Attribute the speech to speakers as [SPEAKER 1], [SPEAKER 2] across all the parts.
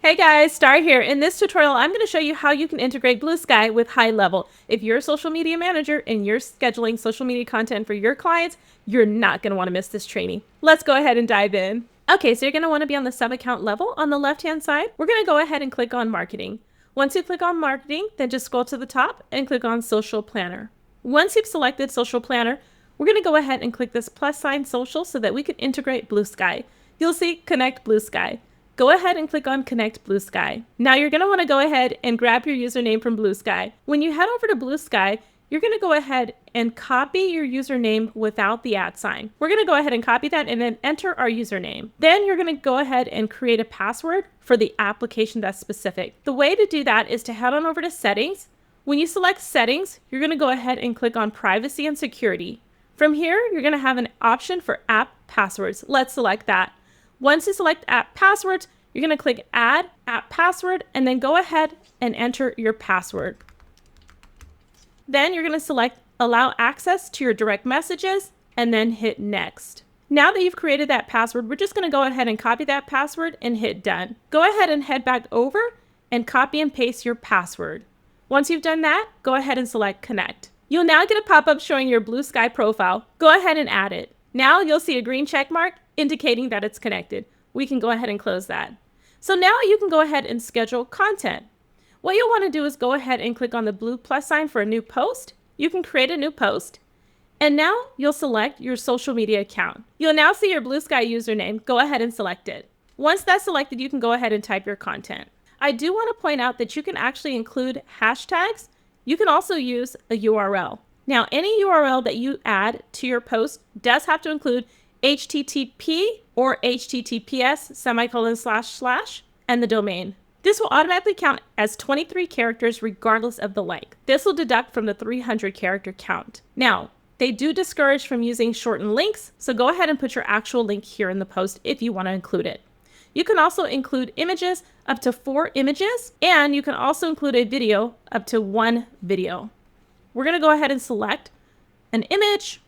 [SPEAKER 1] Hey guys, Star here. In this tutorial, I'm going to show you how you can integrate BlueSky with HighLevel. If you're a social media manager and you're scheduling social media content for your clients, you're not going to want to miss this training. Let's go ahead and dive in. Okay, so you're going to want to be on the sub-account level on the left-hand side. We're going to go ahead and click on Marketing. Once you click on Marketing, then just scroll to the top and click on Social Planner. Once you've selected Social Planner, we're going to go ahead and click this plus sign social so that we can integrate BlueSky. You'll see Connect BlueSky. Go ahead and click on Connect BlueSky. Now you're going to want to go ahead and grab your username from BlueSky. When you head over to BlueSky, you're going to go ahead and copy your username without the @ sign. We're going to go ahead and copy that and then enter our username. Then you're going to go ahead and create a password for the application that's specific. The way to do that is to head on over to Settings. When you select Settings, you're going to go ahead and click on Privacy and Security. From here, you're going to have an option for app passwords. Let's select that. Once you select app passwords, you're going to click Add App Password and then go ahead and enter your password. Then you're going to select Allow Access to your direct messages and then hit Next. Now that you've created that password, we're just going to go ahead and copy that password and hit Done. Go ahead and head back over and copy and paste your password. Once you've done that, go ahead and select Connect. You'll now get a pop-up showing your BlueSky profile. Go ahead and add it. Now you'll see a green check mark indicating that it's connected. We can go ahead and close that. So now you can go ahead and schedule content. What you'll want to do is go ahead and click on the blue plus sign for a new post. You can create a new post. And now you'll select your social media account. You'll now see your BlueSky username. Go ahead and select it. Once that's selected, you can go ahead and type your content. I do want to point out that you can actually include hashtags. You can also use a URL. Now, any URL that you add to your post does have to include HTTP or HTTPS : and the domain. This will automatically count as 23 characters regardless of the length. This will deduct from the 300 character count. Now, they do discourage from using shortened links, so go ahead and put your actual link here in the post if you want to include it. You can also include images up to 4 images, and you can also include a video up to 1 video. We're going to go ahead and select an image.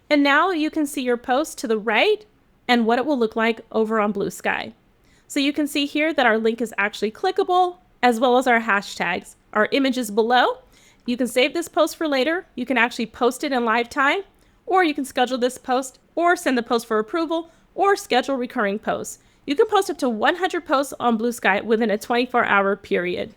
[SPEAKER 1] And now you can see your post to the right and what it will look like over on BlueSky. So you can see here that our link is actually clickable, as well as our hashtags. Our image is below. You can save this post for later. You can actually post it in live time, or you can schedule this post, or send the post for approval, or schedule recurring posts. You can post up to 100 posts on BlueSky within a 24-hour period.